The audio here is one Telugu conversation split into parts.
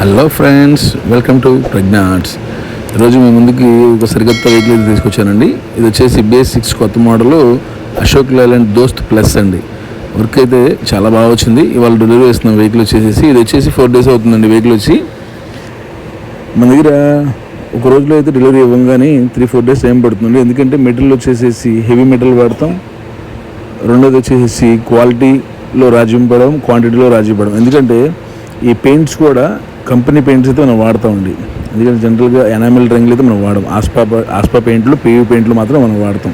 హలో ఫ్రెండ్స్, వెల్కమ్ టు ప్రజ్ఞాట్స్. ఈరోజు మీ ముందుకి ఒక సరికొత్త వెహికల్ తీసుకొచ్చానండి. ఇది వచ్చేసి బేస్6 కొత్త మోడల్ అశోక్ లైలాండ్ దోస్త్ ప్లస్ అండి. వర్క్ అయితే చాలా బాగా వచ్చింది. ఇవాళ డెలివరీ చేస్తున్నాం. వెహికల్ వచ్చేసి ఇది వచ్చేసి 4 days అవుతుందండి. వెహికల్ వచ్చి మన దగ్గర ఒక రోజులో అయితే డెలివరీ ఇవ్వగానే 3-4 days టైం పడుతుంది. ఎందుకంటే మెటీరియల్ వచ్చేసి హెవీ మెటీరియల్ వాడతాం. రెండోది వచ్చేసి క్వాలిటీలో రాజీ పడడం, క్వాంటిటీలో రాజీ పడడం. ఎందుకంటే ఈ పెయింట్స్ కూడా కంపెనీ పెయింట్స్ అయితే మనం వాడతామండి. ఎందుకంటే జనరల్గా ఎనామిల్ రంగులు అయితే మనం వాడడం, ఆస్పా పెయింట్లు, పీవీ పెయింట్లు మాత్రం మనం వాడతాం.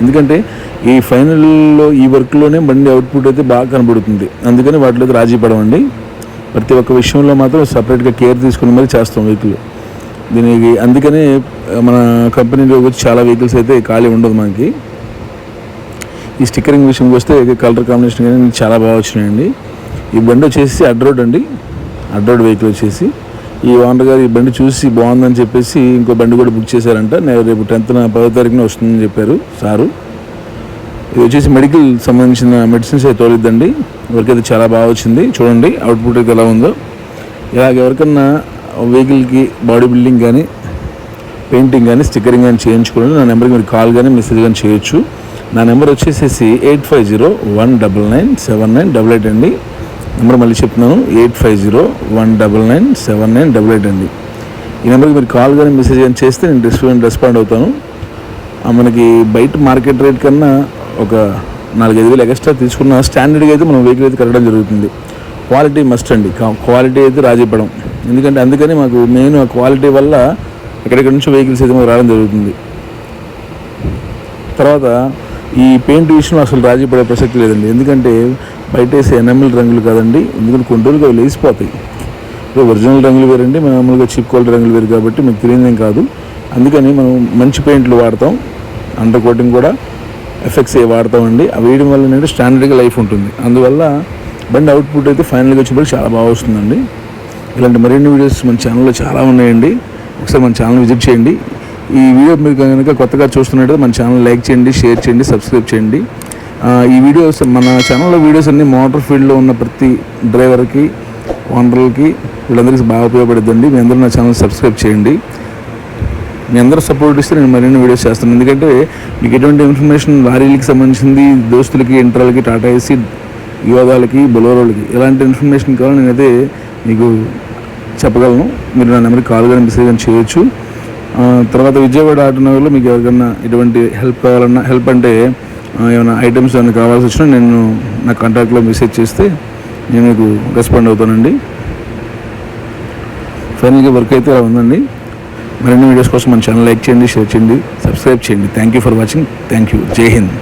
ఎందుకంటే ఈ ఫైనల్లో ఈ వర్క్లోనే బండి అవుట్పుట్ అయితే బాగా కనబడుతుంది. అందుకని వాటిలో అయితే రాజీ పడమండి. ప్రతి ఒక్క విషయంలో మాత్రం సపరేట్గా కేర్ తీసుకుని మరి చేస్తాం వెహికల్ దీనికి. అందుకని మన కంపెనీలో వచ్చి చాలా వెహికల్స్ అయితే ఖాళీ ఉండదు మనకి. ఈ స్టిక్కరింగ్ విషయంకి వస్తే కలర్ కాంబినేషన్ కానీ చాలా బాగా వచ్చినాయండి. ఈ బండి వచ్చేసి అడ్రోడ్ అండి. అడ్రోడ్ వెహికల్ వచ్చేసి ఈ ఓనర్ గారు ఈ బండి చూసి బాగుందని చెప్పేసి ఇంకో బండి కూడా బుక్ చేశారంట. నేను రేపు 10th 10వ తారీఖున వస్తుందని చెప్పారు సారు. ఇది వచ్చేసి మెడికల్ సంబంధించిన మెడిసిన్స్ అయితే తోలిద్దండి. ఎవరికైతే చాలా బాగా వచ్చింది. చూడండి అవుట్పుట్ అయితే ఎలా ఉందో. ఇలాగ ఎవరికన్నా వెహికల్కి బాడీ బిల్డింగ్ కానీ, పెయింటింగ్ కానీ, స్టిక్కరింగ్ కానీ చేయించుకోండి. నా నెంబర్కి మీరు కాల్ కానీ మెసేజ్ కానీ చేయొచ్చు. నా నెంబర్ వచ్చేసి 8501997988 అండి. నెంబర్ మళ్ళీ చెప్తున్నాను, 8501997988 అండి. ఈ నెంబర్కి మీరు కాల్ కానీ మెసేజ్ కానీ చేస్తే నేను రెస్పాండ్ అవుతాను. మనకి బయట మార్కెట్ రేట్ కన్నా ఒక 4-5 వేలు ఎక్స్ట్రా తీసుకున్న స్టాండర్డ్గా అయితే మనం వెహికల్ అయితే కట్టడం జరుగుతుంది. క్వాలిటీ మస్ట్ అండి. క్వాలిటీ అయితే రాజీపడం. ఎందుకంటే అందుకని మాకు మెయిన్ ఆ క్వాలిటీ వల్ల ఎక్కడెక్కడి నుంచి వెహికల్స్ అయితే మాకు రావడం జరుగుతుంది. తర్వాత ఈ పెయింట్ విషయంలో అసలు రాజీ పడే ప్రసక్తి లేదండి. ఎందుకంటే బయట వేసే ఎనామిల్ రంగులు కాదండి. ఎందుకంటే కొన్ని రోజులుగా అవి లేచిపోతాయి. ఒరిజినల్ రంగులు వేరండి, మామూలుగా చీప్ క్వాలిటీ రంగులు వేరు కాబట్టి మీకు తెలియదేం కాదు. అందుకని మనం మంచి పెయింట్లు వాడతాం. అండర్ కోటింగ్ కూడా ఎఫెక్ట్స్ వాడతామండి. అవి వేయడం వల్ల ఏంటంటే స్టాండర్డ్గా లైఫ్ ఉంటుంది. అందువల్ల బండి అవుట్పుట్ అయితే ఫైనల్గా వచ్చినప్పుడు చాలా బాగా వస్తుందండి. ఇలాంటి మరిన్ని వీడియోస్ మన ఛానల్లో చాలా ఉన్నాయండి. ఒకసారి మన ఛానల్ విజిట్ చేయండి. ఈ వీడియో మీరు కనుక కొత్తగా చూస్తున్నట్టు మన ఛానల్ లైక్ చేయండి, షేర్ చేయండి, సబ్స్క్రైబ్ చేయండి. ఈ వీడియోస్ మన ఛానల్లో వీడియోస్ అన్నీ మోటార్ ఫీల్డ్లో ఉన్న ప్రతి డ్రైవర్కి, ఓనర్లకి, వీళ్ళందరికీ బాగా ఉపయోగపడుతుందండి. మీ అందరూ నా ఛానల్ సబ్స్క్రైబ్ చేయండి. మీ అందరూ సపోర్ట్ ఇస్తే నేను మరిన్ని వీడియోస్ చేస్తాను. ఎందుకంటే మీకు ఎటువంటి ఇన్ఫర్మేషన్ లారీలకి సంబంధించింది, దోస్తులకి, ఇంట్రాలకి, టాటా ఏసీ, యోగాలకి, బొలోరోలకి ఎలాంటి ఇన్ఫర్మేషన్ కావాలో నేనైతే మీకు చెప్పగలను. మీరు నా నెంబర్కి కాల్ కానీ మెసేజ్ కానీ చేయొచ్చు. తర్వాత విజయవాడ ఆటోనగర్లో మీకు ఎవరికన్నా ఎటువంటి హెల్ప్ కావాలన్నా, హెల్ప్ అంటే ఏమైనా ఐటమ్స్ ఏమైనా కావాల్సి వచ్చినా నేను నా కాంటాక్ట్లో మెసేజ్ చేస్తే నేను మీకు రెస్పాండ్ అవుతానండి. ఫైనల్గా వర్క్ అయితే అలా ఉందండి. మరిన్ని వీడియోస్ కోసం మన ఛానల్ లైక్ చేయండి, షేర్ చేయండి, సబ్స్క్రైబ్ చేయండి. Thank you for watching. Thank you. జై హింద్.